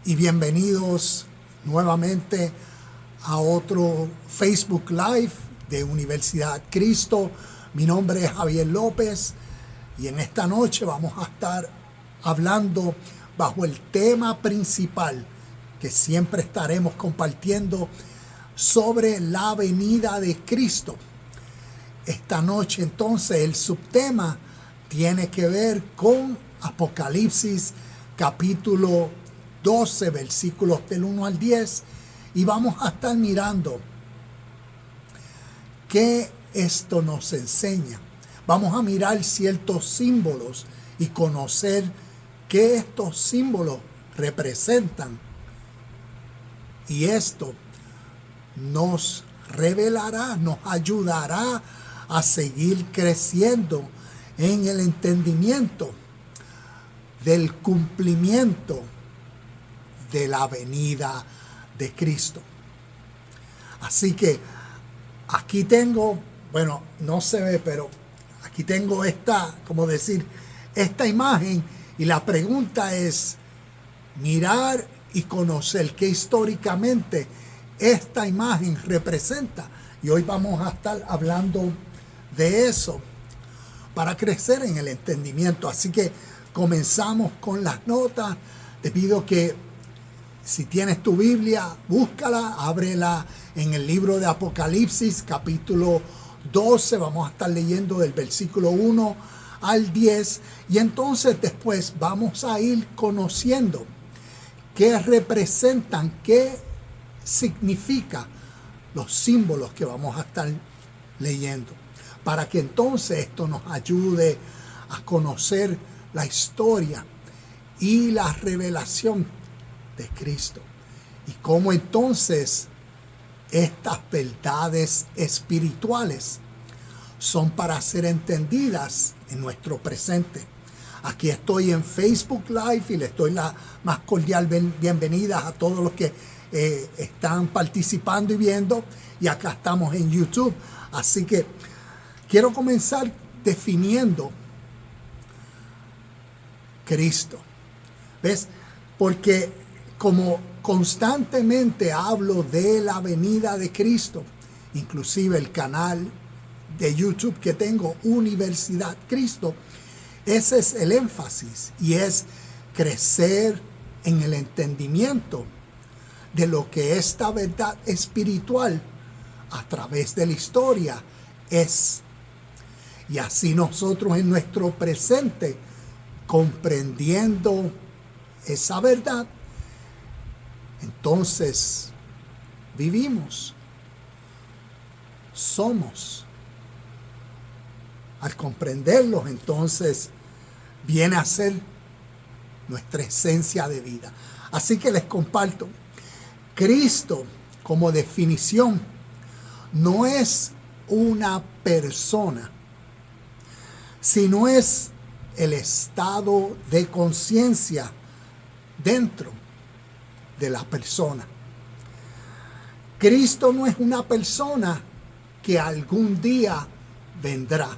y bienvenidos nuevamente a otro Facebook Live de Universidad Cristo. Mi nombre es Javier López y en esta noche vamos a estar hablando bajo el tema principal que siempre estaremos compartiendo sobre la venida de Cristo. Esta noche entonces el subtema tiene que ver con Apocalipsis capítulo 12 versículos del 1 al 10 y vamos a estar mirando qué esto nos enseña. Vamos a mirar ciertos símbolos y conocer qué estos símbolos representan. Y esto nos revelará, nos ayudará a seguir creciendo en el entendimiento del cumplimiento de la venida de Cristo. Así que aquí tengo, bueno, no se ve, pero aquí tengo esta imagen, y la pregunta es mirar y conocer qué históricamente esta imagen representa. Y hoy vamos a estar hablando de eso para crecer en el entendimiento. Así que comenzamos con las notas. Te pido que si tienes tu Biblia, búscala, ábrela en el libro de Apocalipsis, capítulo 12. Vamos a estar leyendo del versículo 1 al 10. Y entonces después vamos a ir conociendo qué representan, qué significa los símbolos que vamos a estar leyendo, para que entonces esto nos ayude a conocer la historia y la revelación de Cristo y cómo entonces estas verdades espirituales son para ser entendidas en nuestro presente. Aquí estoy en Facebook Live y les doy la más cordial bienvenida a todos los que están participando y viendo, y acá estamos en YouTube. Así que quiero comenzar definiendo Cristo. ¿Ves? Porque como constantemente hablo de la venida de Cristo, inclusive el canal de YouTube que tengo, Universidad Cristo, ese es el énfasis, y es crecer en el entendimiento de lo que esta verdad espiritual a través de la historia es. Y así nosotros en nuestro presente, comprendiendo esa verdad, entonces vivimos, somos. Al comprenderlos, entonces viene a ser nuestra esencia de vida. Así que les comparto. Cristo, como definición, no es una persona, sino es el estado de conciencia dentro de la persona. Cristo no es una persona que algún día vendrá,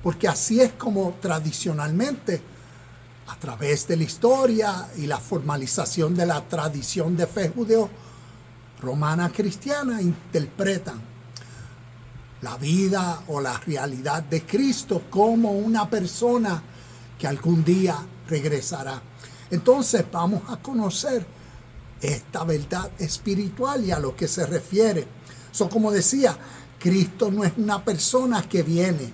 porque así es como tradicionalmente, a través de la historia y la formalización de la tradición de fe judeo-romana cristiana, interpretan la vida o la realidad de Cristo como una persona que algún día regresará. Entonces vamos a conocer esta verdad espiritual y a lo que se refiere. Como decía, Cristo no es una persona que viene,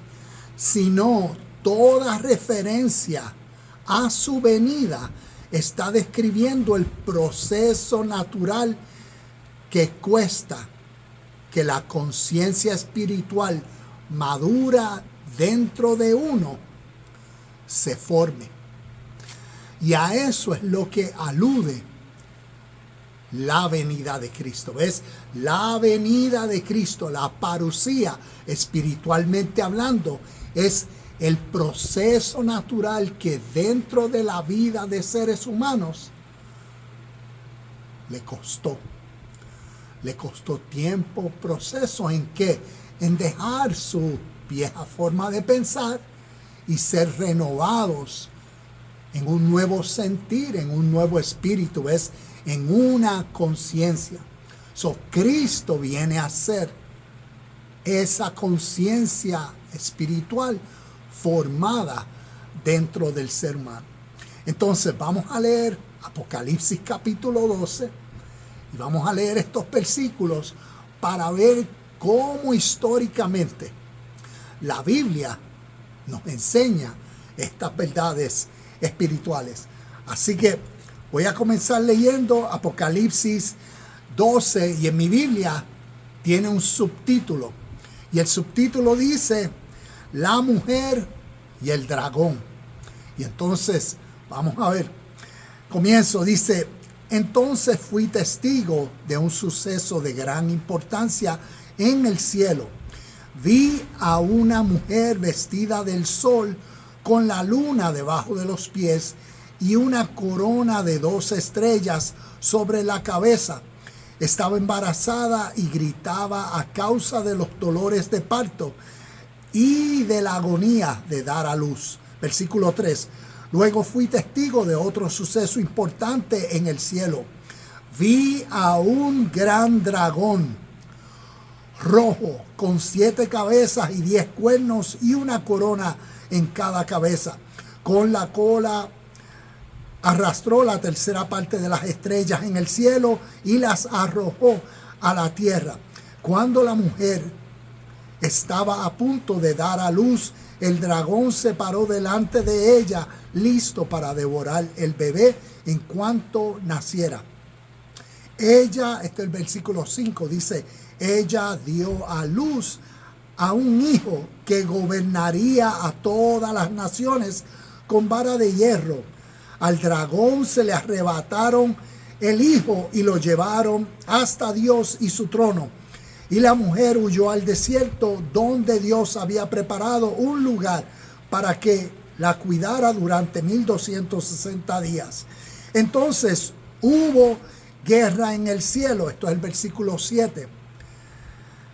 sino toda referencia a su venida está describiendo el proceso natural que cuesta que la conciencia espiritual madura dentro de uno se forme. Y a eso es lo que alude la venida de Cristo. ¿Ves? La venida de Cristo, la parusía, espiritualmente hablando, es el proceso natural que dentro de la vida de seres humanos le costó tiempo, proceso en dejar su vieja forma de pensar y ser renovados en un nuevo sentir, en un nuevo espíritu, es en una conciencia. Cristo viene a ser esa conciencia espiritual formada dentro del ser humano. Entonces vamos a leer Apocalipsis capítulo 12 y vamos a leer estos versículos para ver cómo históricamente la Biblia nos enseña estas verdades espirituales. Así que voy a comenzar leyendo Apocalipsis 12 y en mi Biblia tiene un subtítulo y el subtítulo dice La mujer y el dragón. Y entonces vamos a ver, comienzo, dice: entonces fui testigo de un suceso de gran importancia en el cielo. Vi a una mujer vestida del sol con la luna debajo de los pies y una corona de 2 estrellas sobre la cabeza. Estaba embarazada y gritaba a causa de los dolores de parto y de la agonía de dar a luz. Versículo 3. Luego fui testigo de otro suceso importante en el cielo. Vi a un gran dragón rojo con 7 cabezas y 10 cuernos y una corona en cada cabeza. Con la cola arrastró la tercera parte de las estrellas en el cielo y las arrojó a la tierra. Cuando la mujer estaba a punto de dar a luz, el dragón se paró delante de ella, listo para devorar el bebé en cuanto naciera. Ella, este es el versículo 5, dice: ella dio a luz a un hijo que gobernaría a todas las naciones con vara de hierro. Al dragón se le arrebataron el hijo y lo llevaron hasta Dios y su trono. Y la mujer huyó al desierto, donde Dios había preparado un lugar para que la cuidara durante 1260 días. Entonces hubo guerra en el cielo. Esto es el versículo 7.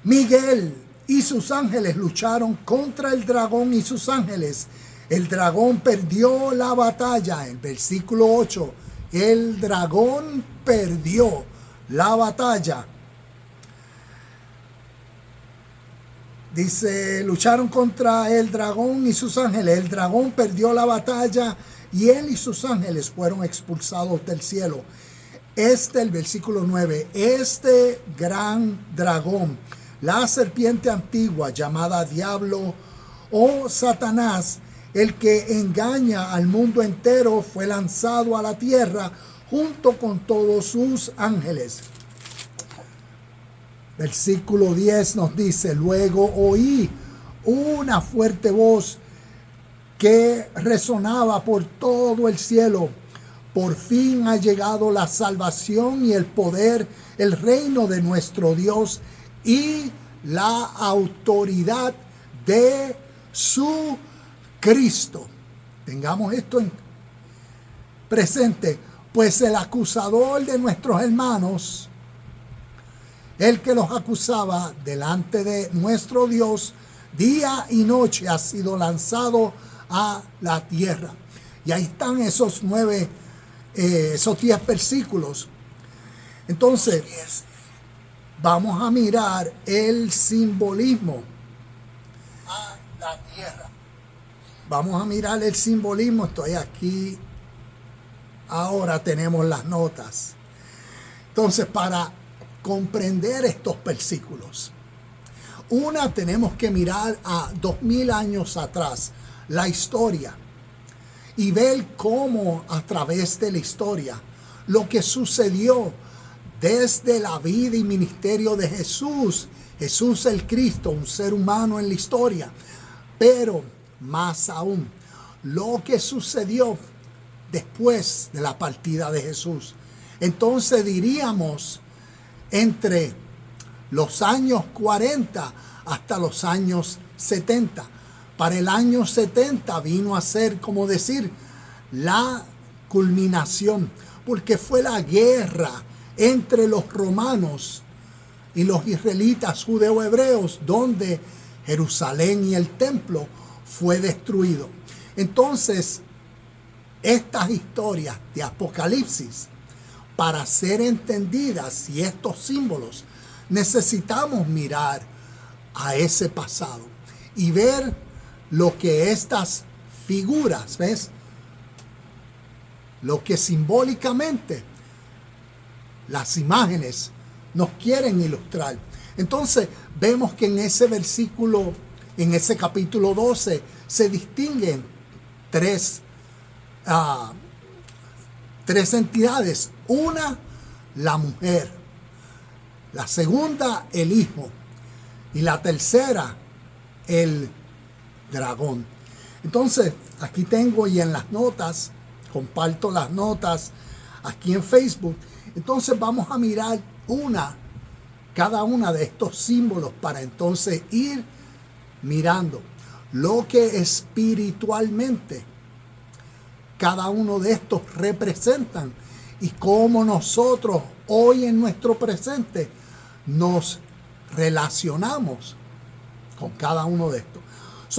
Miguel y sus ángeles lucharon contra el dragón y sus ángeles. El dragón perdió la batalla. El versículo 8. El dragón perdió la batalla. Dice, lucharon contra el dragón y sus ángeles. El dragón perdió la batalla y él y sus ángeles fueron expulsados del cielo. El versículo 9. Este gran dragón, la serpiente antigua llamada Diablo o Satanás, el que engaña al mundo entero, fue lanzado a la tierra junto con todos sus ángeles. Versículo 10 nos dice: luego oí una fuerte voz que resonaba por todo el cielo. Por fin ha llegado la salvación y el poder, el reino de nuestro Dios y la autoridad de su Cristo. Tengamos esto en presente, pues el acusador de nuestros hermanos, el que los acusaba delante de nuestro Dios día y noche, ha sido lanzado a la tierra. Y ahí están esos 10 versículos. Entonces, vamos a mirar el simbolismo a la tierra. Vamos a mirar el simbolismo. Estoy aquí. Ahora tenemos las notas. Entonces, para comprender estos versículos, tenemos que mirar a 2000 años atrás, la historia, y ver cómo a través de la historia, lo que sucedió desde la vida y ministerio de Jesús el Cristo, un ser humano en la historia, pero más aún, lo que sucedió después de la partida de Jesús. Entonces diríamos entre los años 40 hasta los años 70. Para el año 70 vino a ser, como decir, la culminación, porque fue la guerra entre los romanos y los israelitas judeo-hebreos, donde Jerusalén y el templo fue destruido. Entonces, estas historias de Apocalipsis, para ser entendidas y estos símbolos, necesitamos mirar a ese pasado y ver lo que estas figuras, ¿ves? Lo que simbólicamente las imágenes nos quieren ilustrar. Entonces vemos que en ese versículo, en ese capítulo 12, se distinguen tres entidades. Una, la mujer. La segunda, el hijo. Y la tercera, el dragón. Entonces, aquí tengo y en las notas, comparto las notas aquí en Facebook. Entonces vamos a mirar cada una de estos símbolos para entonces ir mirando lo que espiritualmente cada uno de estos representan y cómo nosotros hoy en nuestro presente nos relacionamos con cada uno de estos.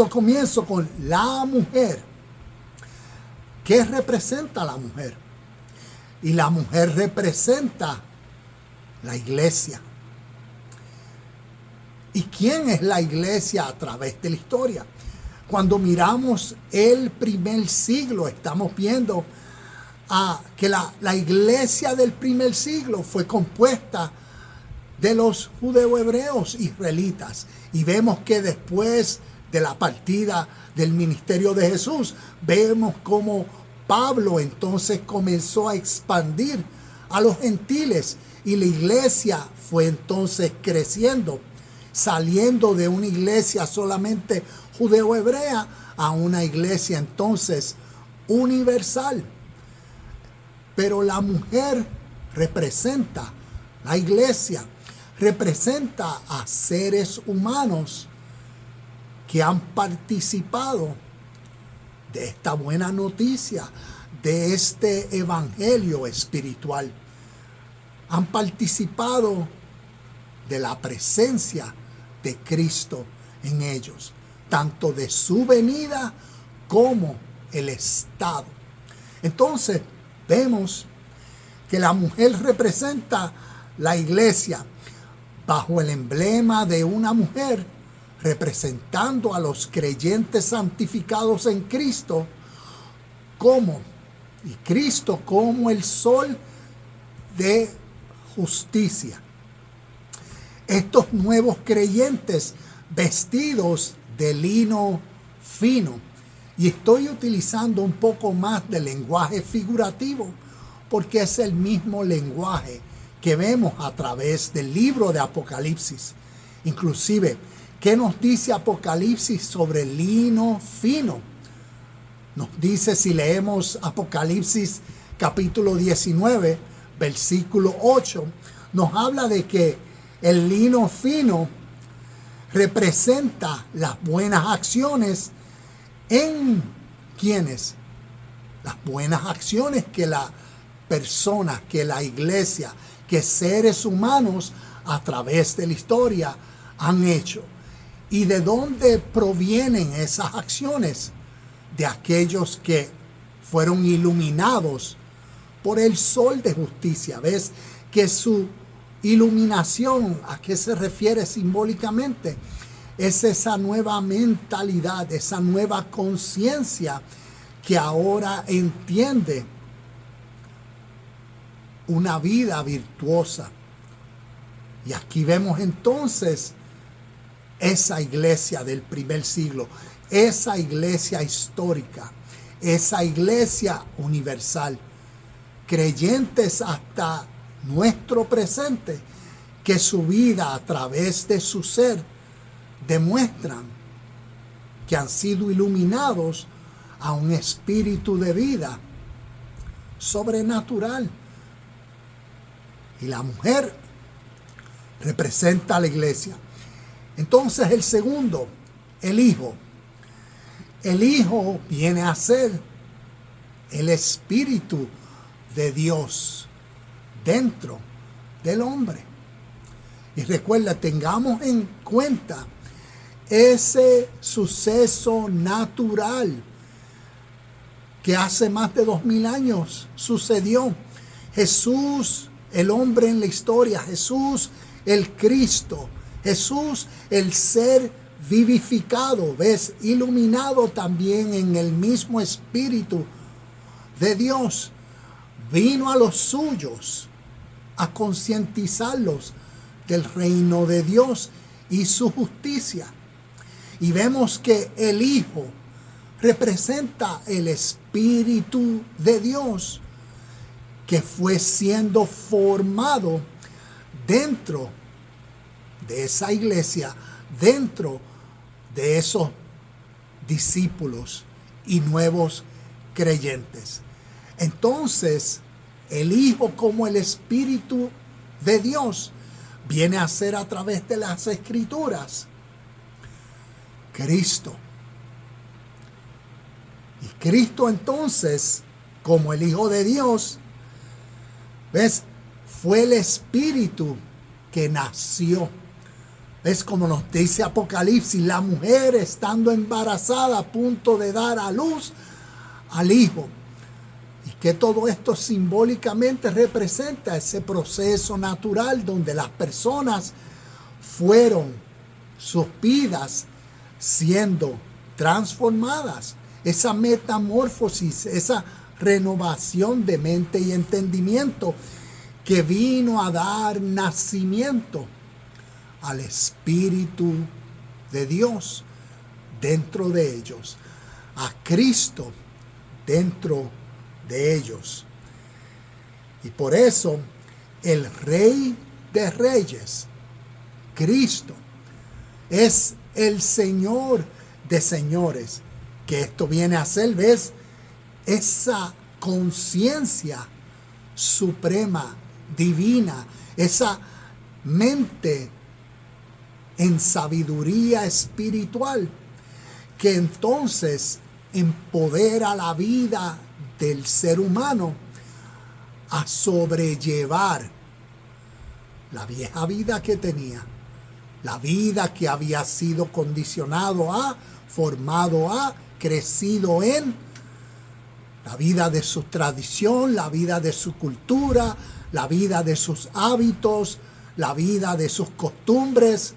Comienzo con la mujer. ¿Qué representa la mujer? Y la mujer representa la iglesia. ¿Y quién es la iglesia a través de la historia? Cuando miramos el primer siglo, estamos viendo que la iglesia del primer siglo fue compuesta de los judeo-hebreos israelitas. Y vemos que después de la partida del ministerio de Jesús, vemos cómo Pablo entonces comenzó a expandir a los gentiles y la iglesia fue entonces creciendo, saliendo de una iglesia solamente judeo-hebrea a una iglesia entonces universal. Pero la mujer representa, la iglesia representa a seres humanos que han participado de esta buena noticia, de este evangelio espiritual. Han participado de la presencia de Cristo en ellos, tanto de su venida como el estado. Entonces, vemos que la mujer representa la iglesia bajo el emblema de una mujer, representando a los creyentes santificados en Cristo y Cristo como el sol de justicia. Estos nuevos creyentes vestidos de lino fino, y estoy utilizando un poco más de lenguaje figurativo porque es el mismo lenguaje que vemos a través del libro de Apocalipsis. Inclusive, ¿qué nos dice Apocalipsis sobre el lino fino? Nos dice, si leemos Apocalipsis capítulo 19, versículo 8, nos habla de que el lino fino representa las buenas acciones en ¿quiénes? Las buenas acciones que la persona, que la iglesia, que seres humanos a través de la historia han hecho. ¿Y de dónde provienen esas acciones? De aquellos que fueron iluminados por el sol de justicia. ¿Ves? Que su iluminación, ¿a qué se refiere simbólicamente? Es esa nueva mentalidad, esa nueva conciencia que ahora entiende una vida virtuosa. Y aquí vemos entonces esa iglesia del primer siglo, esa iglesia histórica, esa iglesia universal, creyentes hasta nuestro presente, que su vida a través de su ser demuestran que han sido iluminados a un espíritu de vida sobrenatural. Y la mujer representa a la iglesia. Entonces el segundo, el hijo. El hijo viene a ser el espíritu de Dios dentro del hombre. Y recuerda, tengamos en cuenta ese suceso natural que hace más de 2000 años sucedió. Jesús, el hombre en la historia, Jesús, el Cristo, Jesús, el ser vivificado, ¿ves? Iluminado también en el mismo Espíritu de Dios, vino a los suyos a concientizarlos del reino de Dios y su justicia. Y vemos que el Hijo representa el Espíritu de Dios que fue siendo formado dentro de esa iglesia, dentro de esos discípulos y nuevos creyentes. Entonces, el Hijo como el Espíritu de Dios viene a ser a través de las Escrituras Cristo. Y Cristo entonces, como el Hijo de Dios, ¿ves? Fue el Espíritu que nació. ¿Ves? Como nos dice Apocalipsis, la mujer estando embarazada a punto de dar a luz al Hijo. Y que todo esto simbólicamente representa ese proceso natural donde las personas fueron sus vidas siendo transformadas. Esa metamorfosis, esa renovación de mente y entendimiento que vino a dar nacimiento al Espíritu de Dios dentro de ellos, a Cristo dentro de ellos. Y por eso el Rey de Reyes, Cristo, es el Señor de señores, que esto viene a ser, ¿ves? Esa conciencia suprema, divina, esa mente en sabiduría espiritual, que entonces empodera la vida del ser humano a sobrellevar la vieja vida que tenía, la vida que había sido condicionado a, formado a, crecido en, la vida de su tradición, la vida de su cultura, la vida de sus hábitos, la vida de sus costumbres.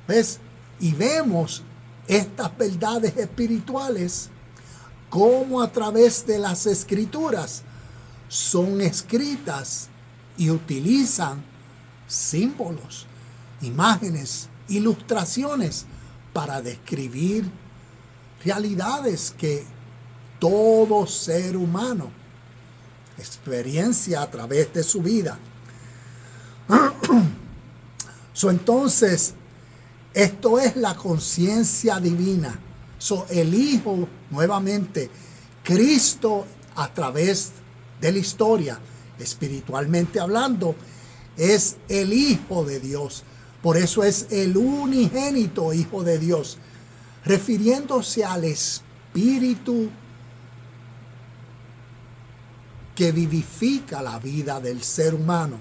¿Ves? Y vemos estas verdades espirituales como a través de las Escrituras son escritas y utilizan símbolos, imágenes, ilustraciones para describir realidades que todo ser humano experiencia a través de su vida. Entonces, esto es la conciencia divina. El Hijo, nuevamente, Cristo a través de la historia, espiritualmente hablando, es el Hijo de Dios. Por eso es el unigénito Hijo de Dios, refiriéndose al Espíritu que vivifica la vida del ser humano.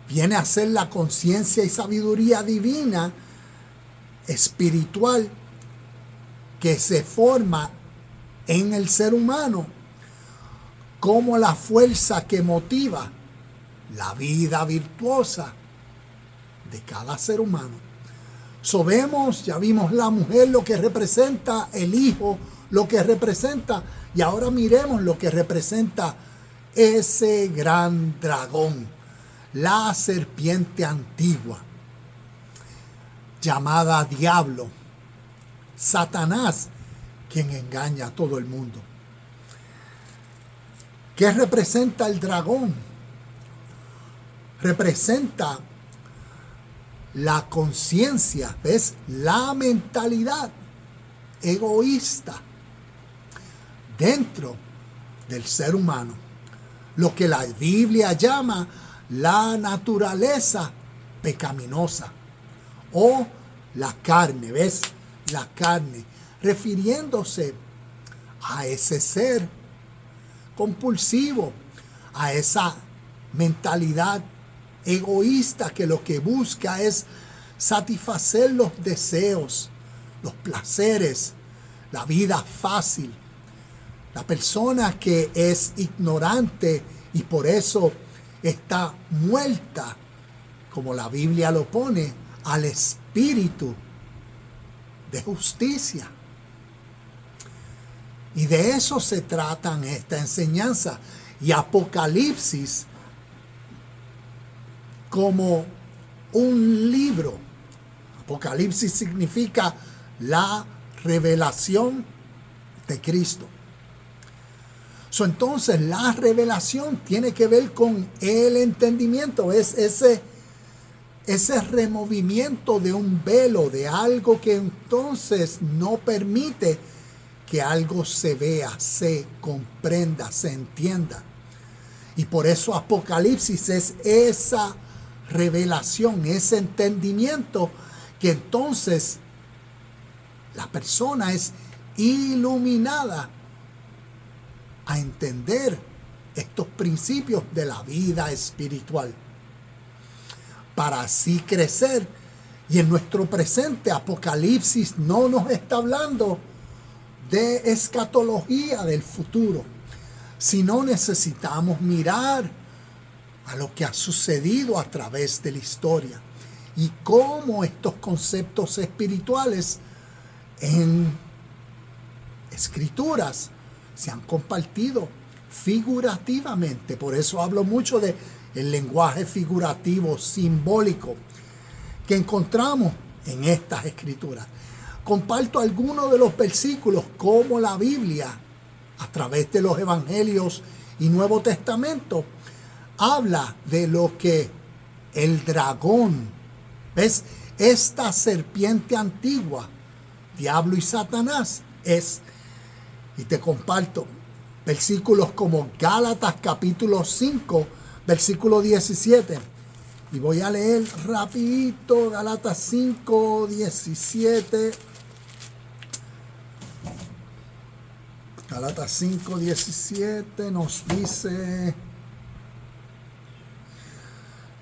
Viene a ser la conciencia y sabiduría divina, espiritual, que se forma en el ser humano como la fuerza que motiva la vida virtuosa de cada ser humano. Ya vimos la mujer, lo que representa, el Hijo, lo que representa, y ahora miremos lo que representa ese gran dragón, la serpiente antigua, llamada Diablo, Satanás, quien engaña a todo el mundo. ¿Qué representa el dragón? Representa la conciencia, ¿ves? La mentalidad egoísta dentro del ser humano. Lo que la Biblia llama la naturaleza pecaminosa o la carne, ¿ves? La carne, refiriéndose a ese ser compulsivo, a esa mentalidad egoísta que lo que busca es satisfacer los deseos, los placeres, la vida fácil, La persona que es ignorante y por eso está muerta, como la Biblia lo pone, al espíritu de justicia. Y de eso se trata en esta enseñanza. Y Apocalipsis, como un libro. Apocalipsis significa la revelación de Cristo. Entonces la revelación tiene que ver con el entendimiento. Es ese removimiento de un velo, de algo que entonces no permite que algo se vea, se comprenda, se entienda. Y por eso Apocalipsis es esa revelación, ese entendimiento que entonces la persona es iluminada a entender estos principios de la vida espiritual, para así crecer. Y en nuestro presente, Apocalipsis no nos está hablando de escatología del futuro, sino necesitamos mirar a lo que ha sucedido a través de la historia y cómo estos conceptos espirituales en escrituras se han compartido figurativamente. Por eso hablo mucho de el lenguaje figurativo, simbólico, que encontramos en estas escrituras. Comparto algunos de los versículos como la Biblia, a través de los Evangelios y Nuevo Testamento, habla de lo que el dragón, ¿ves? Esta serpiente antigua, diablo y Satanás, es. Y te comparto versículos como Gálatas capítulo 5, versículo 17. Y voy a leer rapidito Gálatas 5, 17. Gálatas 5, 17 nos dice: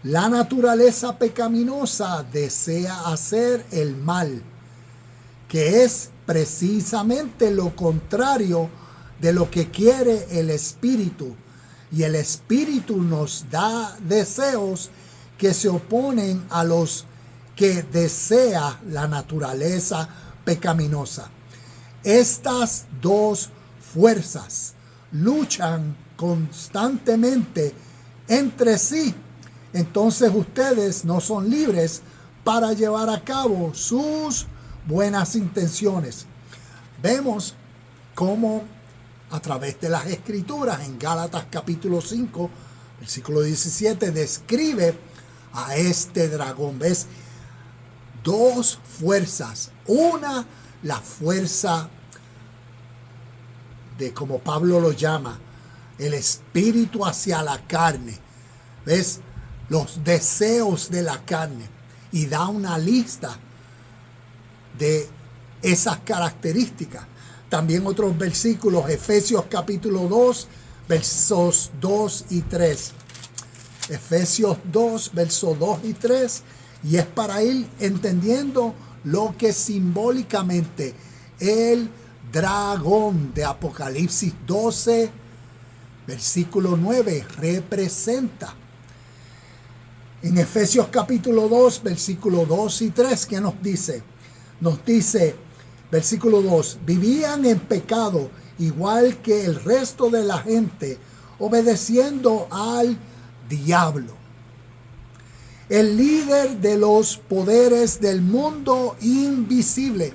la naturaleza pecaminosa desea hacer el mal, que es precisamente lo contrario de lo que quiere el espíritu. Y el espíritu nos da deseos que se oponen a los que desea la naturaleza pecaminosa. Estas dos fuerzas luchan constantemente entre sí. Entonces ustedes no son libres para llevar a cabo sus buenas intenciones. Vemos cómo a través de las escrituras en Gálatas capítulo 5, versículo 17, describe a este dragón. ¿Ves? Dos fuerzas. Una, la fuerza de, como Pablo lo llama, el espíritu hacia la carne. ¿Ves? Los deseos de la carne. Y da una lista de esas características. También otros versículos, Efesios capítulo 2, versos 2 y 3. Efesios 2, versos 2 y 3. Y es para ir entendiendo lo que simbólicamente el dragón de Apocalipsis 12, versículo 9, representa. En Efesios capítulo 2, versículo 2 y 3, ¿qué nos dice? Nos dice, versículo 2, vivían en pecado igual que el resto de la gente, obedeciendo al diablo, el líder de los poderes del mundo invisible.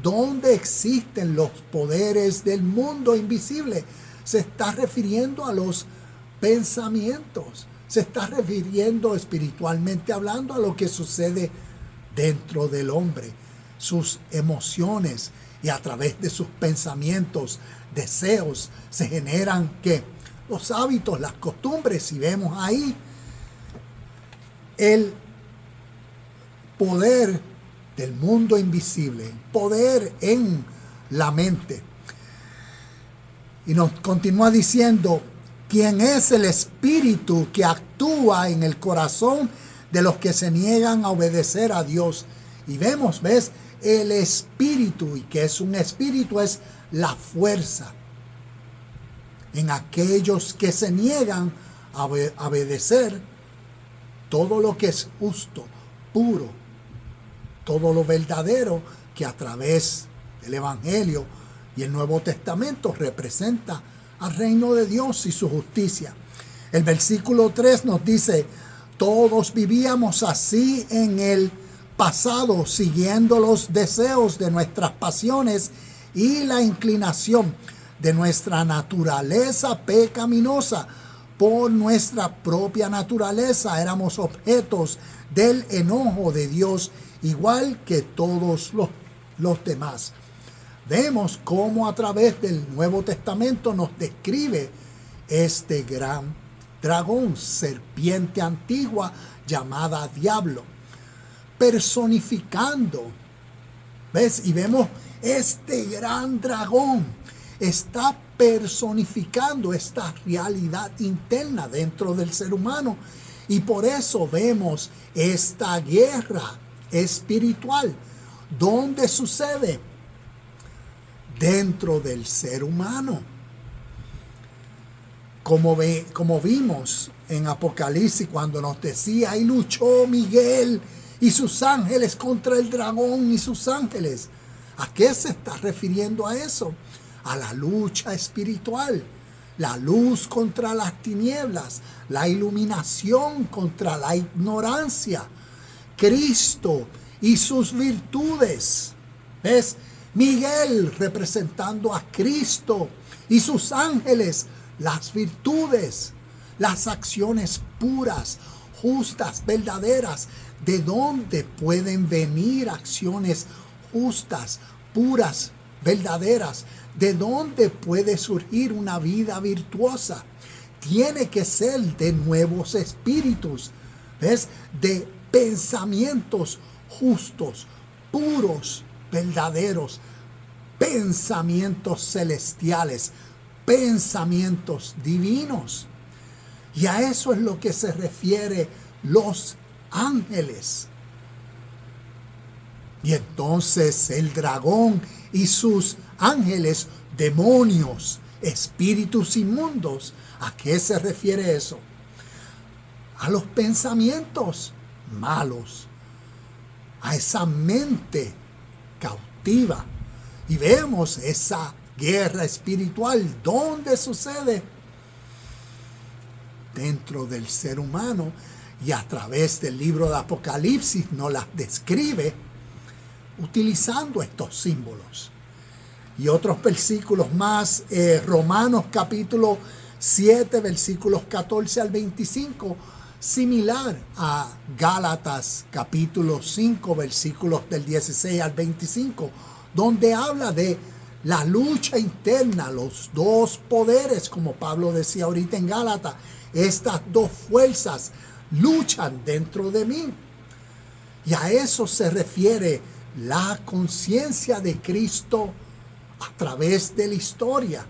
¿Dónde existen los poderes del mundo invisible? Se está refiriendo a los pensamientos, se está refiriendo espiritualmente hablando a lo que sucede dentro del hombre, sus emociones, y a través de sus pensamientos, deseos, se generan ¿qué? Los hábitos, las costumbres. Y vemos ahí el poder del mundo invisible, poder en la mente. Y nos continúa diciendo, ¿quién es el espíritu que actúa en el corazón de los que se niegan a obedecer a Dios? Y vemos, ¿ves? El espíritu, y que es un espíritu, es la fuerza. en aquellos que se niegan a obedecer todo lo que es justo, puro, todo lo verdadero que a través del Evangelio y el Nuevo Testamento representa al reino de Dios y su justicia. El versículo 3 nos dice: todos vivíamos así en el pasado, siguiendo los deseos de nuestras pasiones y la inclinación de nuestra naturaleza pecaminosa. Por nuestra propia naturaleza éramos objetos del enojo de Dios, igual que todos los demás. Vemos cómo a través del Nuevo Testamento nos describe este gran dragón, serpiente antigua llamada Diablo, personificando. ¿Ves? Y vemos este gran dragón está personificando esta realidad interna dentro del ser humano. Y por eso vemos esta guerra espiritual. ¿Dónde sucede? Dentro del ser humano. Como vimos en Apocalipsis cuando nos decía: y luchó Miguel y sus ángeles contra el dragón y sus ángeles. ¿A qué se está refiriendo a eso? A la lucha espiritual, la luz contra las tinieblas, la iluminación contra la ignorancia, Cristo y sus virtudes. ¿Ves? Miguel representando a Cristo y sus ángeles, las virtudes, las acciones puras, justas, verdaderas. ¿De dónde pueden venir acciones justas, puras, verdaderas? ¿De dónde puede surgir una vida virtuosa? Tiene que ser de nuevos espíritus, ¿ves? De pensamientos justos, puros, verdaderos, pensamientos celestiales, pensamientos divinos. Y a eso es lo que se refiere los ángeles. Y entonces el dragón y sus ángeles, demonios, espíritus inmundos, ¿a qué se refiere eso? A los pensamientos malos, a esa mente cautiva. Y vemos esa guerra espiritual. ¿Dónde sucede? Dentro del ser humano. Y a través del libro de Apocalipsis nos las describe utilizando estos símbolos. Y otros versículos más, Romanos capítulo 7, versículos 14 al 25, similar a Gálatas capítulo 5, versículos del 16 al 25, donde habla de la lucha interna, los dos poderes, como Pablo decía ahorita en Gálatas, estas dos fuerzas luchan dentro de mí. Y a eso se refiere la conciencia de Cristo a través de la historia.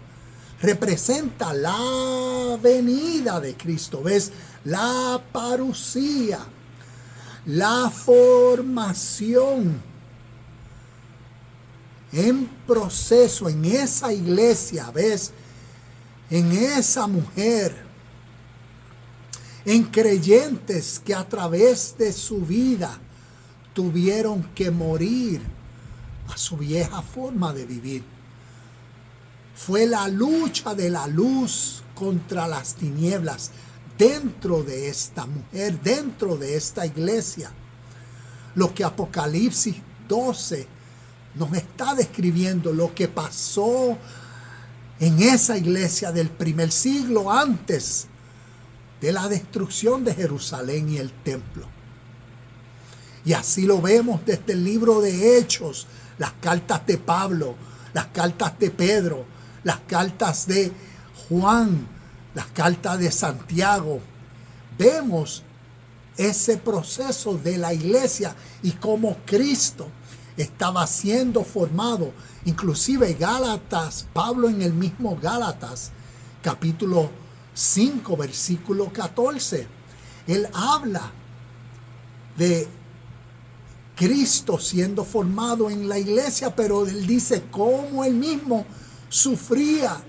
Representa la venida de Cristo, ¿ves? La parusía, la formación en proceso en esa iglesia, ¿ves? En esa mujer, en creyentes que a través de su vida tuvieron que morir a su vieja forma de vivir. Fue la lucha de la luz contra las tinieblas dentro de esta mujer, dentro de esta iglesia. Lo que Apocalipsis 12 nos está describiendo, lo que pasó en esa iglesia del primer siglo antes de la destrucción de Jerusalén y el templo. Y así lo vemos desde el libro de Hechos, las cartas de Pablo, las cartas de Pedro, las cartas de Juan, las cartas de Santiago. Vemos ese proceso de la iglesia y cómo Cristo estaba siendo formado. Inclusive Gálatas, Pablo en el mismo Gálatas, capítulo 5, versículo 14, él habla de Cristo siendo formado en la iglesia, pero él dice cómo él mismo sufría,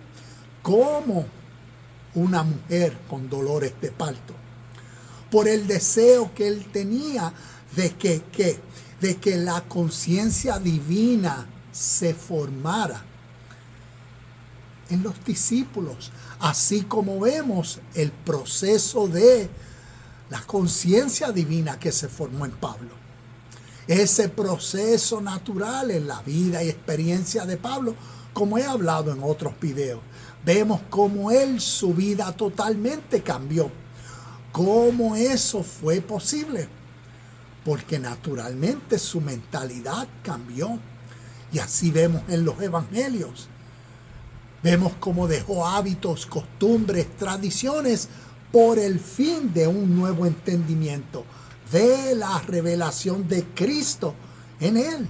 cómo una mujer con dolores de parto, por el deseo que él tenía de que la conciencia divina se formara en los discípulos, así como vemos el proceso de la conciencia divina que se formó en Pablo. Ese proceso natural en la vida y experiencia de Pablo, como he hablado en otros videos, vemos cómo su vida totalmente cambió. ¿Cómo eso fue posible? Porque naturalmente su mentalidad cambió. Y así vemos en los evangelios. Vemos cómo dejó hábitos, costumbres, tradiciones por el fin de un nuevo entendimiento de la revelación de Cristo en él.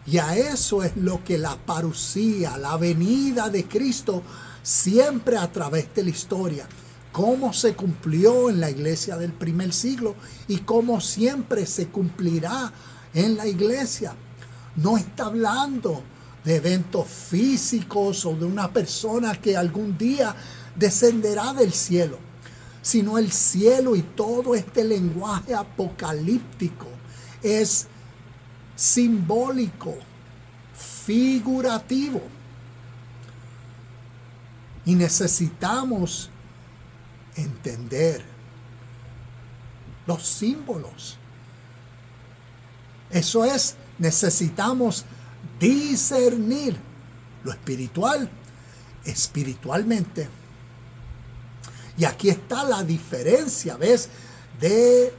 Y a eso es lo que la parusía, la venida de Cristo, siempre a través de la historia, cómo se cumplió en la iglesia del primer siglo y cómo siempre se cumplirá en la iglesia. No está hablando de eventos físicos o de una persona que algún día descenderá del cielo, sino el cielo y todo este lenguaje apocalíptico es simbólico, figurativo. Y necesitamos entender los símbolos. Eso es, necesitamos discernir lo espiritual espiritualmente. Y aquí está la diferencia, ¿ves?, de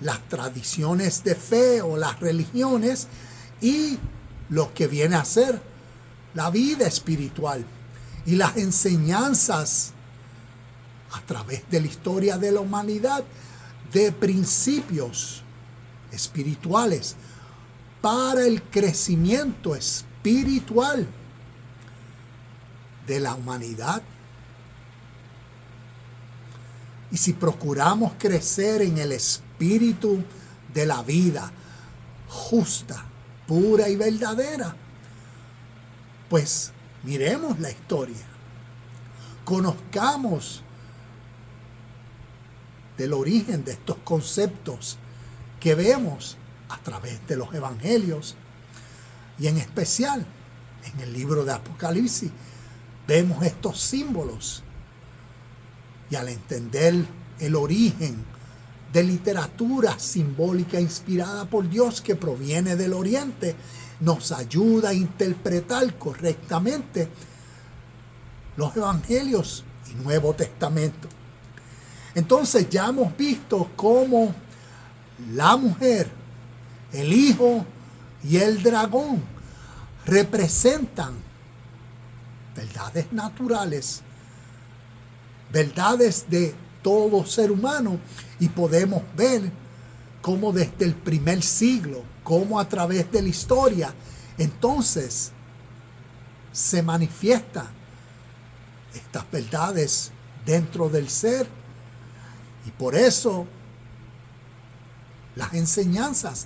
las tradiciones de fe o las religiones y lo que viene a ser la vida espiritual y las enseñanzas a través de la historia de la humanidad de principios espirituales para el crecimiento espiritual de la humanidad. Y si procuramos crecer en el espíritu de la vida justa, pura y verdadera, pues miremos la historia, conozcamos del origen de estos conceptos que vemos a través de los evangelios y en especial en el libro de Apocalipsis vemos estos símbolos. Y al entender el origen de literatura simbólica inspirada por Dios que proviene del Oriente, nos ayuda a interpretar correctamente los evangelios y Nuevo Testamento. Entonces ya hemos visto cómo la mujer, el hijo y el dragón representan verdades naturales, verdades de todo ser humano, y podemos ver cómo desde el primer siglo, cómo a través de la historia, entonces se manifiestan estas verdades dentro del ser. Y por eso las enseñanzas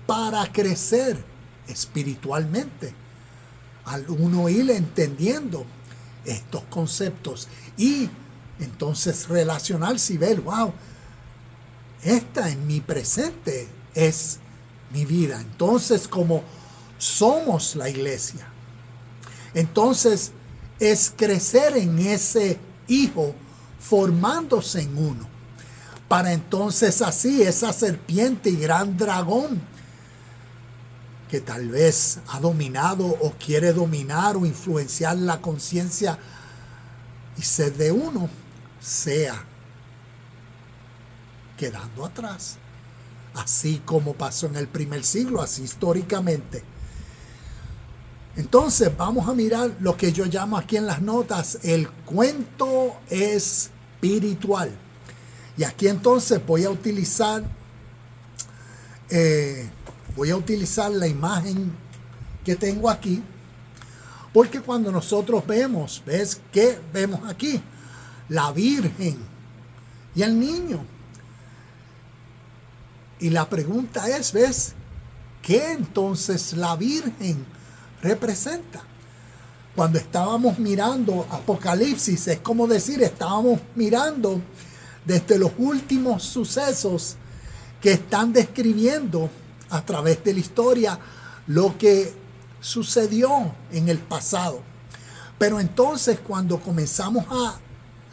para crecer espiritualmente, al uno ir entendiendo estos conceptos y entonces relacionarse y ver, wow, esta en mi presente es mi vida. Entonces, como somos la iglesia, entonces es crecer en ese hijo formándose en uno, para entonces así esa serpiente y gran dragón que tal vez ha dominado o quiere dominar o influenciar la conciencia y ser de uno, sea quedando atrás, así como pasó en el primer siglo, así históricamente. Entonces vamos a mirar lo que yo llamo aquí en las notas el cuento espiritual. Y aquí entonces voy a utilizar la imagen que tengo aquí, porque cuando nosotros vemos, ¿ves qué vemos aquí? La Virgen y el niño. Y la pregunta es, ¿ves? ¿Qué entonces la Virgen representa? Cuando estábamos mirando Apocalipsis, es como decir, estábamos mirando desde los últimos sucesos que están describiendo a través de la historia lo que sucedió en el pasado. Pero entonces cuando comenzamos a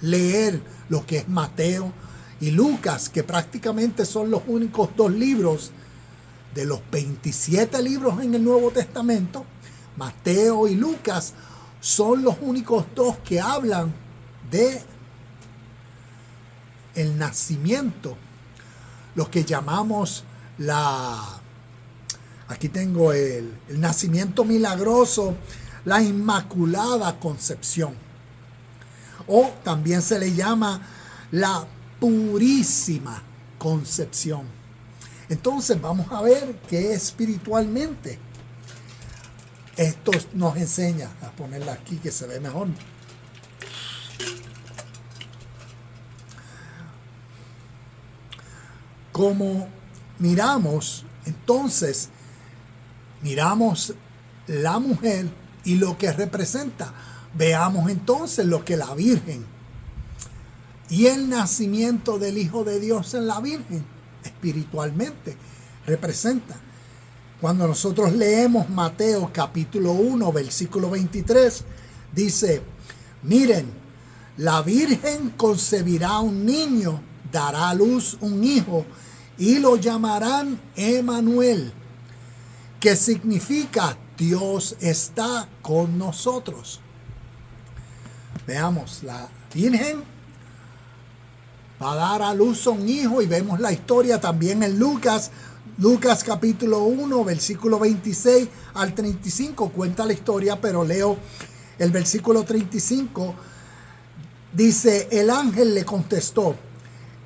leer lo que es Mateo y Lucas, que prácticamente son los únicos dos libros de los 27 libros en el Nuevo Testamento, Mateo y Lucas son los únicos dos que hablan de el nacimiento, lo que llamamos aquí tengo el nacimiento milagroso, la Inmaculada Concepción, o también se le llama la Purísima Concepción. Entonces vamos a ver que espiritualmente esto nos enseña. A ponerla aquí que se ve mejor. Como miramos, entonces, miramos la mujer y lo que representa. Veamos entonces lo que la Virgen y el nacimiento del Hijo de Dios en la Virgen espiritualmente representa. Cuando nosotros leemos Mateo capítulo 1, versículo 23, dice, miren, la Virgen concebirá un niño, dará a luz un hijo y lo llamarán Emmanuel, que significa Dios está con nosotros. Veamos, la Virgen va a dar a luz a un hijo y vemos la historia también en Lucas capítulo 1, versículo 26 al 35, cuenta la historia, pero leo el versículo 35, dice, el ángel le contestó,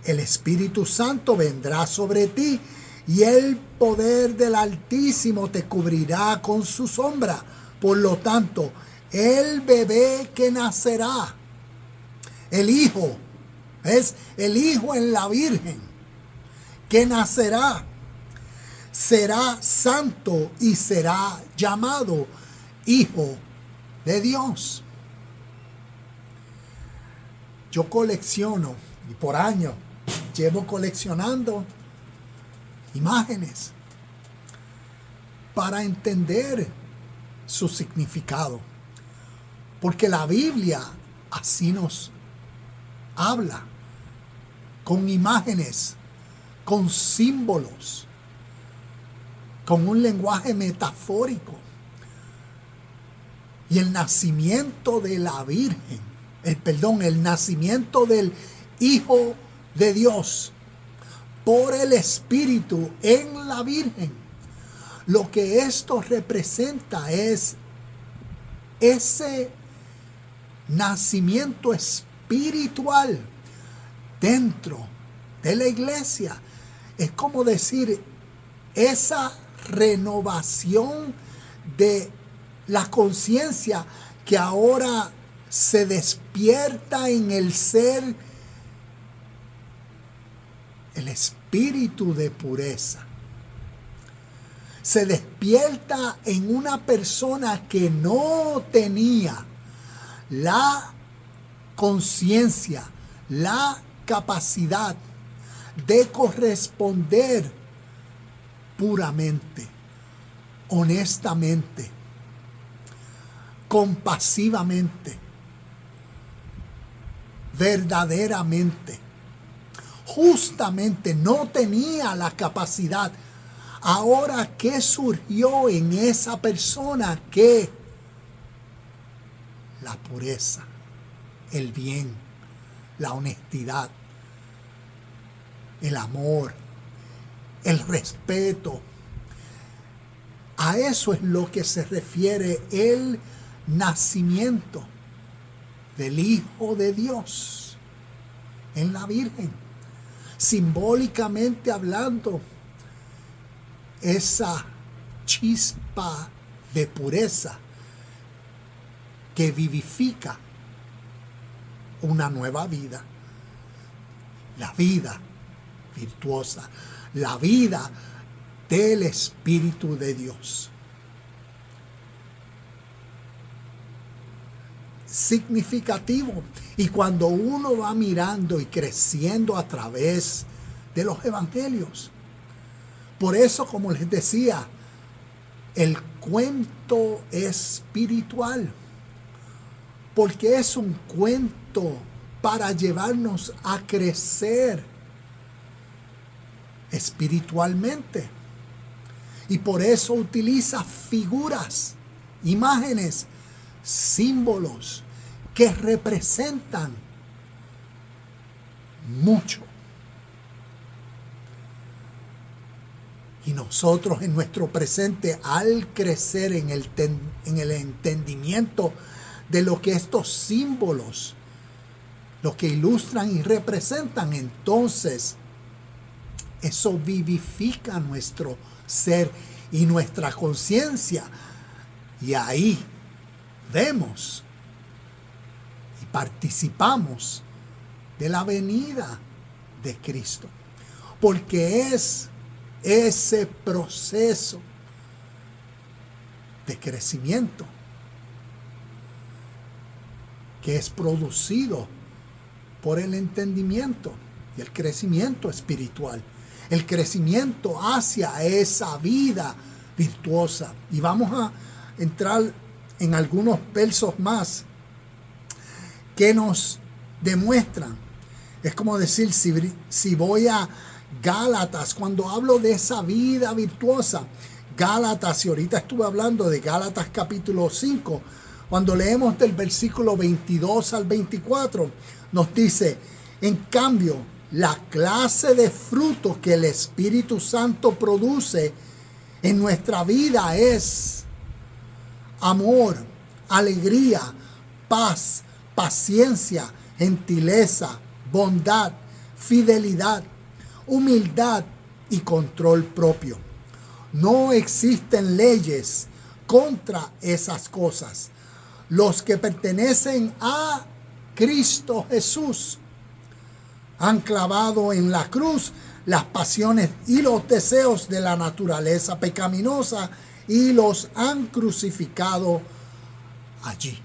el Espíritu Santo vendrá sobre ti y el poder del Altísimo te cubrirá con su sombra. Por lo tanto, el bebé que nacerá, el hijo, es el hijo en la Virgen, que nacerá, será santo y será llamado Hijo de Dios. Yo colecciono, y por años llevo coleccionando imágenes para entender su significado. Porque la Biblia así nos habla, con imágenes, con símbolos, con un lenguaje metafórico. Y el nacimiento de la Virgen, el nacimiento del Hijo de Dios por el Espíritu en la Virgen, lo que esto representa es ese nacimiento espiritual dentro de la iglesia. Es como decir, esa renovación de la conciencia que ahora se despierta en el ser, el espíritu de pureza. Se despierta en una persona que no tenía la conciencia, la capacidad de corresponder puramente, honestamente, compasivamente, verdaderamente, justamente. No tenía la capacidad. Ahora, ¿qué surgió en esa persona? Que la pureza, el bien, la honestidad, el amor, el respeto. A eso es lo que se refiere el nacimiento del Hijo de Dios en la Virgen. Simbólicamente hablando, esa chispa de pureza que vivifica una nueva vida, la vida virtuosa, la vida del Espíritu de Dios. significativo. Y cuando uno va mirando y creciendo a través de los evangelios, por eso, como les decía, el cuento espiritual, porque es un cuento para llevarnos a crecer espiritualmente. Y por eso utiliza figuras, imágenes, símbolos que representan mucho. Y nosotros en nuestro presente, al crecer en el entendimiento de lo que estos símbolos, lo que ilustran y representan, entonces eso vivifica nuestro ser y nuestra conciencia. Y ahí vemos y participamos de la venida de Cristo. Porque es ese proceso de crecimiento que es producido por el entendimiento y el crecimiento espiritual, el crecimiento hacia esa vida virtuosa. Y vamos a entrar en algunos versos más que nos demuestran. Es como decir, si voy a Gálatas, cuando hablo de esa vida virtuosa, Gálatas, y ahorita estuve hablando de Gálatas capítulo 5, cuando leemos del versículo 22 al 24, nos dice: en cambio, la clase de frutos que el Espíritu Santo produce en nuestra vida es amor, alegría, paz, paciencia, gentileza, bondad, fidelidad, humildad y control propio. No existen leyes contra esas cosas. Los que pertenecen a Cristo Jesús han clavado en la cruz las pasiones y los deseos de la naturaleza pecaminosa y los han crucificado allí.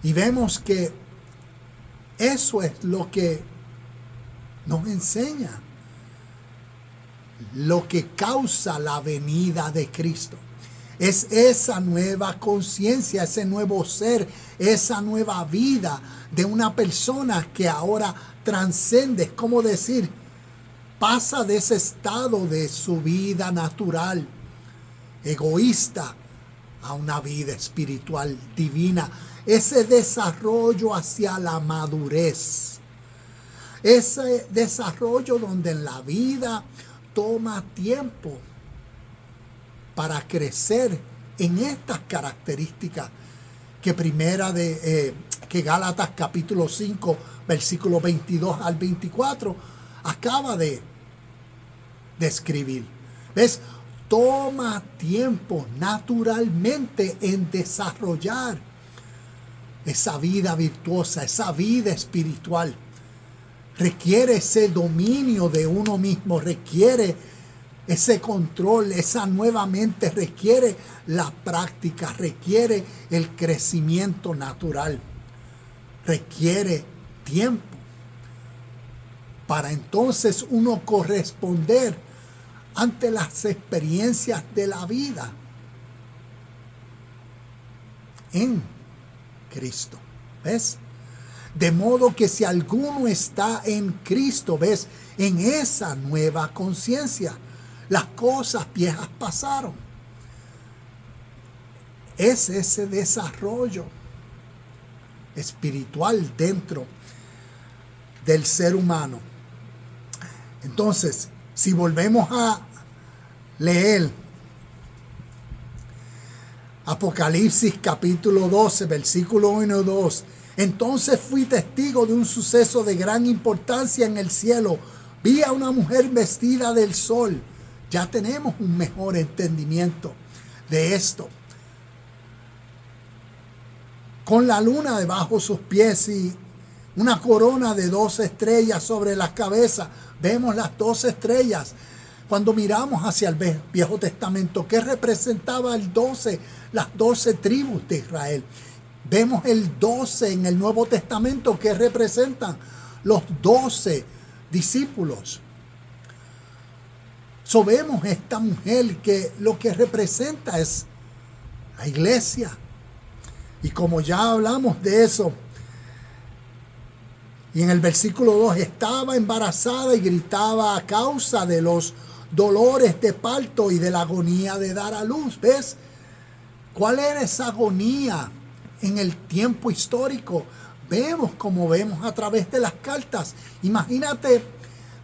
Y vemos que eso es lo que nos enseña, lo que causa la venida de Cristo. Es esa nueva conciencia, ese nuevo ser, esa nueva vida de una persona que ahora transcende, es como decir, pasa de ese estado de su vida natural, egoísta, a una vida espiritual divina. Ese desarrollo hacia la madurez. Ese desarrollo donde en la vida toma tiempo para crecer en estas características que Gálatas capítulo 5 versículo 22 al 24 acaba de describir. ¿Ves? Toma tiempo naturalmente en desarrollar esa vida virtuosa, esa vida espiritual. Requiere ese dominio de uno mismo, requiere ese control, esa nueva mente, requiere la práctica, requiere el crecimiento natural, requiere tiempo para entonces uno corresponder ante las experiencias de la vida en Cristo. ¿Ves? De modo que si alguno está en Cristo, ¿ves? En esa nueva conciencia, las cosas viejas pasaron. Es ese desarrollo espiritual dentro del ser humano. Entonces, si volvemos a leer Apocalipsis capítulo 12, versículo 1 y 2, entonces fui testigo de un suceso de gran importancia en el cielo. Vi a una mujer vestida del sol. Ya tenemos un mejor entendimiento de esto. Con la luna debajo de sus pies y una corona de 12 estrellas sobre la cabeza. Vemos las 12 estrellas. Cuando miramos hacia el Viejo Testamento, ¿qué representaba el 12? Las 12 tribus de Israel. Vemos el 12 en el Nuevo Testamento que representan los 12 discípulos. Vemos esta mujer que lo que representa es la iglesia. Y como ya hablamos de eso, y en el versículo 2, estaba embarazada y gritaba a causa de los dolores de parto y de la agonía de dar a luz. ¿Ves? ¿Cuál era esa agonía en el tiempo histórico? Vemos como vemos a través de las cartas. Imagínate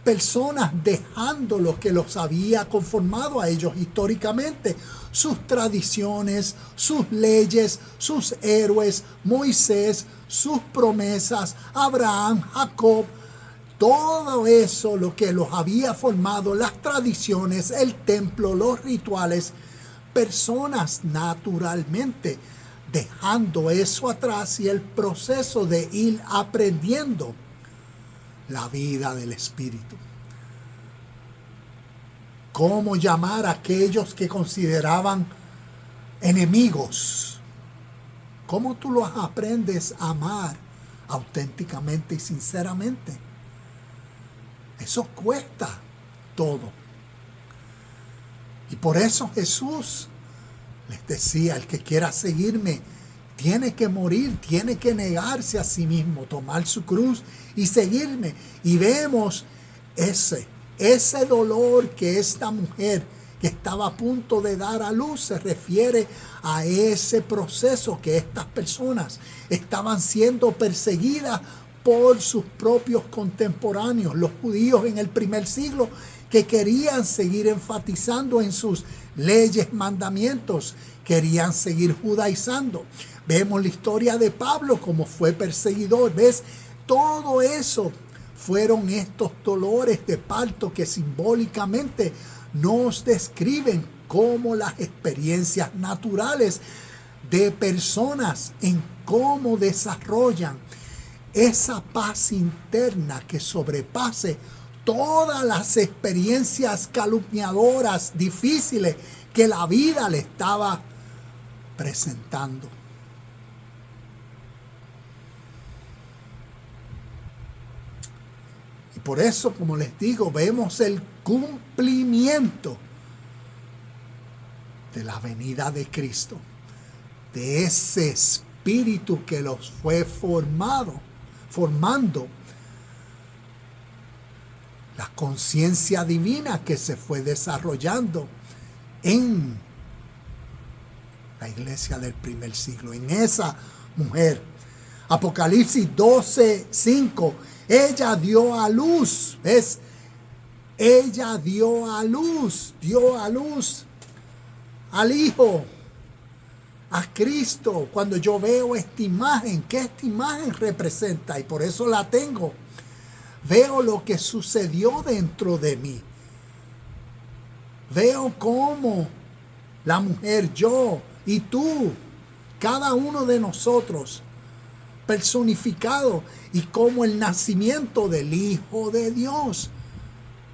personas dejando lo que los había conformado a ellos históricamente, sus tradiciones, sus leyes, sus héroes, Moisés, sus promesas, Abraham, Jacob, todo eso lo que los había formado, las tradiciones, el templo, los rituales, personas naturalmente dejando eso atrás y el proceso de ir aprendiendo la vida del Espíritu. ¿Cómo llamar a aquellos que consideraban enemigos? ¿Cómo tú los aprendes a amar auténticamente y sinceramente? Eso cuesta todo. Y por eso Jesús les decía, el que quiera seguirme tiene que morir, tiene que negarse a sí mismo, tomar su cruz y seguirme. Y vemos ese dolor que esta mujer que estaba a punto de dar a luz se refiere a ese proceso que estas personas estaban siendo perseguidas por sus propios contemporáneos, los judíos en el primer siglo, que querían seguir enfatizando en sus leyes, mandamientos, querían seguir judaizando. Vemos la historia de Pablo como fue perseguidor. ¿Ves? Todo eso fueron estos dolores de parto que simbólicamente nos describen como las experiencias naturales de personas en cómo desarrollan esa paz interna que sobrepase todas las experiencias calumniadoras, difíciles que la vida le estaba presentando. Y por eso, como les digo, vemos el cumplimiento de la venida de Cristo, de ese espíritu que los fue formando, la conciencia divina que se fue desarrollando en la iglesia del primer siglo, en esa mujer. Apocalipsis 12:5, ella dio a luz, ¿ves? Ella dio a luz al Hijo, a Cristo. Cuando yo veo esta imagen, ¿qué esta imagen representa? Y por eso la tengo. Veo lo que sucedió dentro de mí. Veo cómo la mujer, yo y tú, cada uno de nosotros, personificado, y como el nacimiento del Hijo de Dios,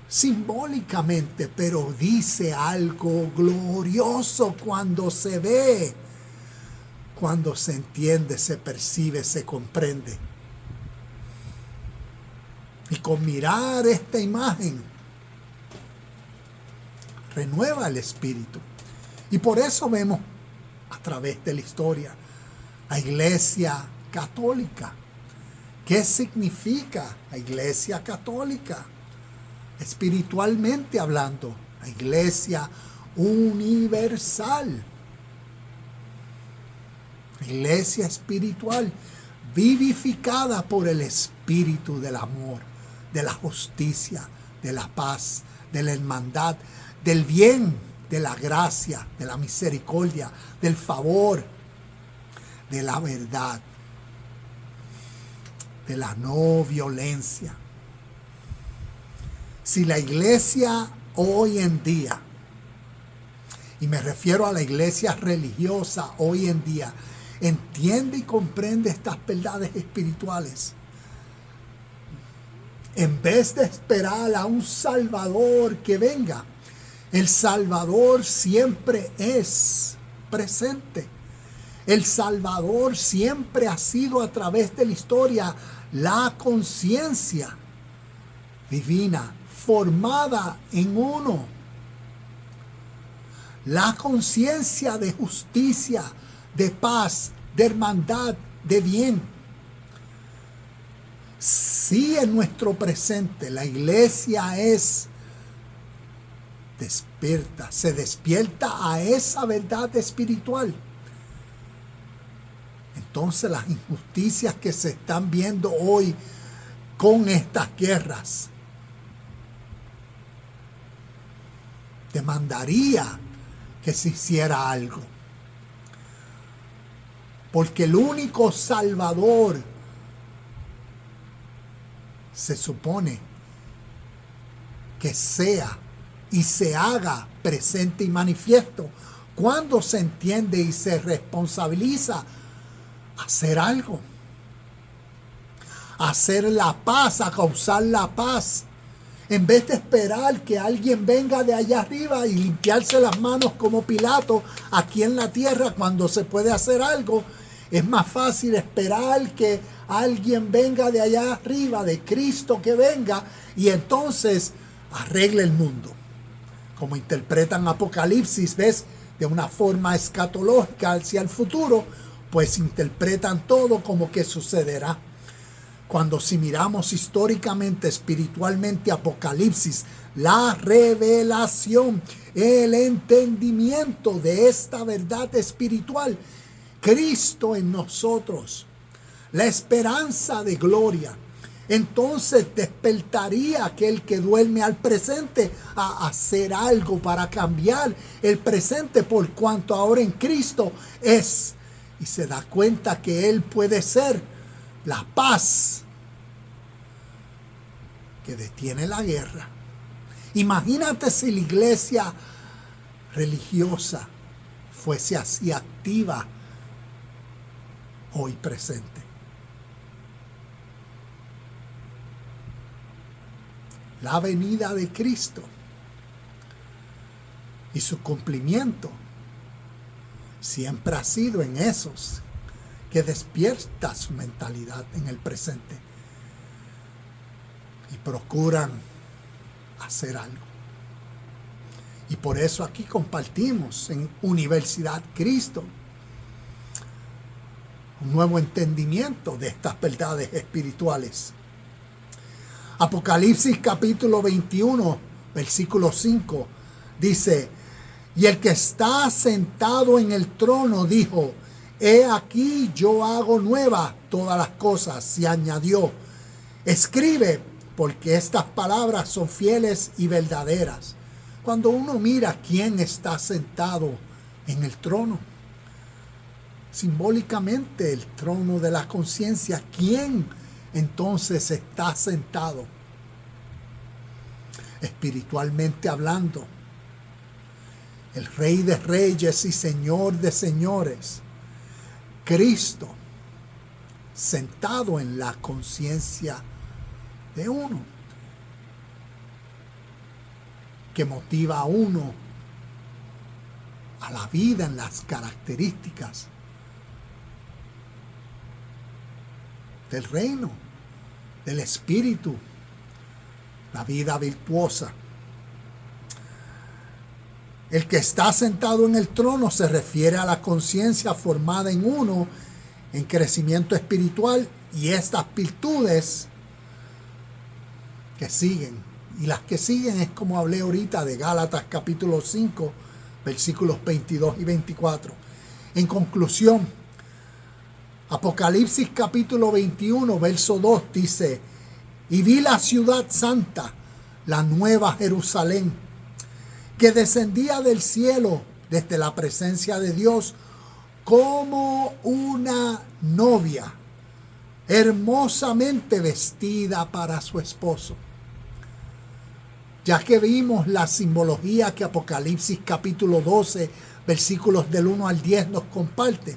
simbólicamente, pero dice algo glorioso cuando se ve, cuando se entiende, se percibe, se comprende. Y con mirar esta imagen, renueva el espíritu. Y por eso vemos a través de la historia la Iglesia Católica. ¿Qué significa la Iglesia Católica? Espiritualmente hablando, la Iglesia universal. La Iglesia espiritual, vivificada por el Espíritu del amor, de la justicia, de la paz, de la hermandad, del bien, de la gracia, de la misericordia, del favor, de la verdad, de la no violencia. Si la iglesia hoy en día, y me refiero a la iglesia religiosa hoy en día, entiende y comprende estas verdades espirituales, en vez de esperar a un Salvador que venga, el Salvador siempre es presente. El Salvador siempre ha sido a través de la historia la conciencia divina formada en uno. La conciencia de justicia, de paz, de hermandad, de bien. Sí, en nuestro presente la iglesia es despierta, se despierta a esa verdad espiritual. Entonces las injusticias que se están viendo hoy con estas guerras demandaría que se hiciera algo. Porque el único Salvador se supone que sea y se haga presente y manifiesto cuando se entiende y se responsabiliza hacer algo, hacer la paz, a causar la paz, en vez de esperar que alguien venga de allá arriba y limpiarse las manos como Pilato aquí en la tierra cuando se puede hacer algo. Es más fácil esperar que alguien venga de allá arriba, de Cristo que venga, y entonces arregle el mundo. Como interpretan Apocalipsis, ¿ves? De una forma escatológica hacia el futuro, pues interpretan todo como que sucederá. Cuando si miramos históricamente, espiritualmente, Apocalipsis, la revelación, el entendimiento de esta verdad espiritual, Cristo en nosotros, la esperanza de gloria, entonces despertaría aquel que duerme al presente a hacer algo para cambiar el presente, por cuanto ahora en Cristo es, y se da cuenta que Él puede ser la paz que detiene la guerra. Imagínate si la iglesia religiosa fuese así activa hoy presente. La venida de Cristo y su cumplimiento siempre ha sido en esos que despierta su mentalidad en el presente y procuran hacer algo. Y por eso aquí compartimos en Universidad Cristo un nuevo entendimiento de estas verdades espirituales. Apocalipsis capítulo 21, versículo 5, dice: y el que está sentado en el trono dijo: he aquí yo hago nuevas todas las cosas. Y añadió: escribe, porque estas palabras son fieles y verdaderas. Cuando uno mira quién está sentado en el trono, simbólicamente el trono de la conciencia, ¿quién entonces está sentado? Espiritualmente hablando, el Rey de Reyes y Señor de Señores, Cristo, sentado en la conciencia de uno, que motiva a uno a la vida en las características del reino, del espíritu, la vida virtuosa. El que está sentado en el trono se refiere a la conciencia formada en uno en crecimiento espiritual, y estas virtudes que siguen, y las que siguen es como hablé ahorita de Gálatas capítulo 5 versículos 22 y 24. En conclusión, Apocalipsis capítulo 21 verso 2 dice: y vi la ciudad santa, la nueva Jerusalén, que descendía del cielo desde la presencia de Dios, como una novia hermosamente vestida para su esposo. Ya que vimos la simbología que Apocalipsis capítulo 12 versículos del 1 al 10 nos comparte,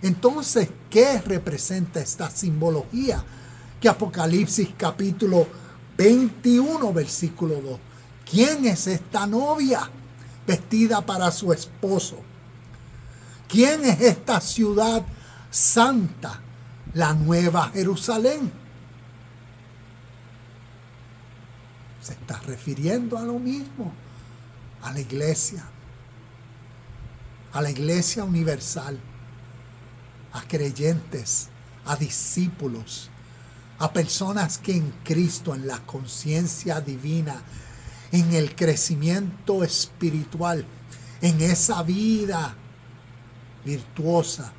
entonces, ¿qué representa esta simbología que Apocalipsis capítulo 21 versículo 2? ¿Quién es esta novia vestida para su esposo? ¿Quién es esta ciudad santa? La Nueva Jerusalén. Se está refiriendo a lo mismo, a la iglesia universal, a creyentes, a discípulos, a personas que en Cristo, en la conciencia divina, en el crecimiento espiritual, en esa vida virtuosa,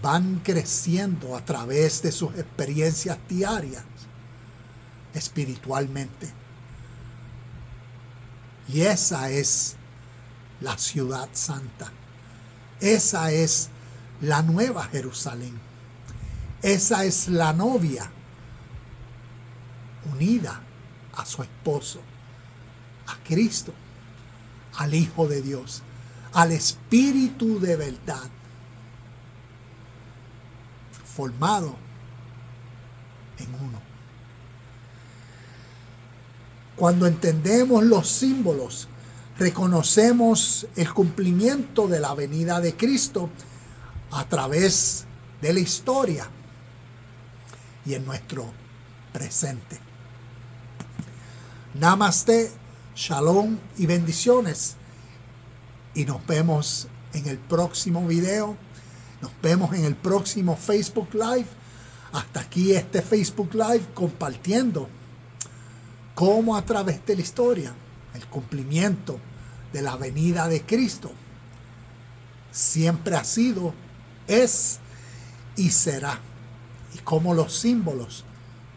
van creciendo a través de sus experiencias diarias espiritualmente. Y esa es la ciudad santa. Esa es la Nueva Jerusalén. Esa es la novia unida a su esposo, a Cristo, al Hijo de Dios, al Espíritu de verdad, formado en uno. Cuando entendemos los símbolos, reconocemos el cumplimiento de la venida de Cristo a través de la historia y en nuestro presente. Namaste, shalom y bendiciones. Y nos vemos en el próximo video. Nos vemos en el próximo Facebook Live. Hasta aquí este Facebook Live compartiendo cómo a través de la historia, el cumplimiento de la venida de Cristo siempre ha sido, es y será. Y cómo los símbolos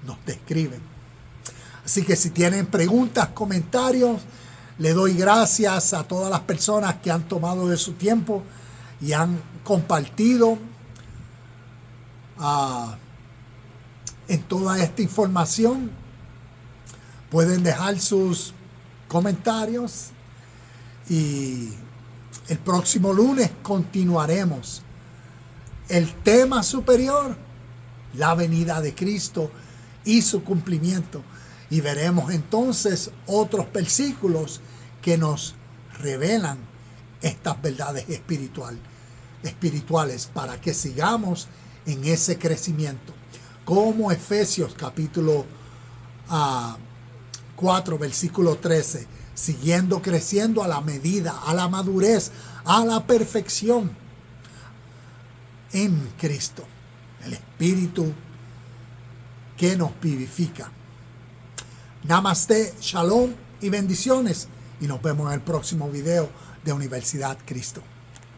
nos describen. Así que si tienen preguntas, comentarios, le doy gracias a todas las personas que han tomado de su tiempo y han compartido en toda esta información. Pueden dejar sus comentarios y el próximo lunes continuaremos el tema superior, la venida de Cristo y su cumplimiento. Y veremos entonces otros versículos que nos revelan estas verdades espirituales para que sigamos en ese crecimiento. Como Efesios capítulo 4, versículo 13, siguiendo creciendo a la medida, a la madurez, a la perfección en Cristo, el Espíritu que nos vivifica. Namaste, shalom y bendiciones. Y nos vemos en el próximo video de Universidad Cristo.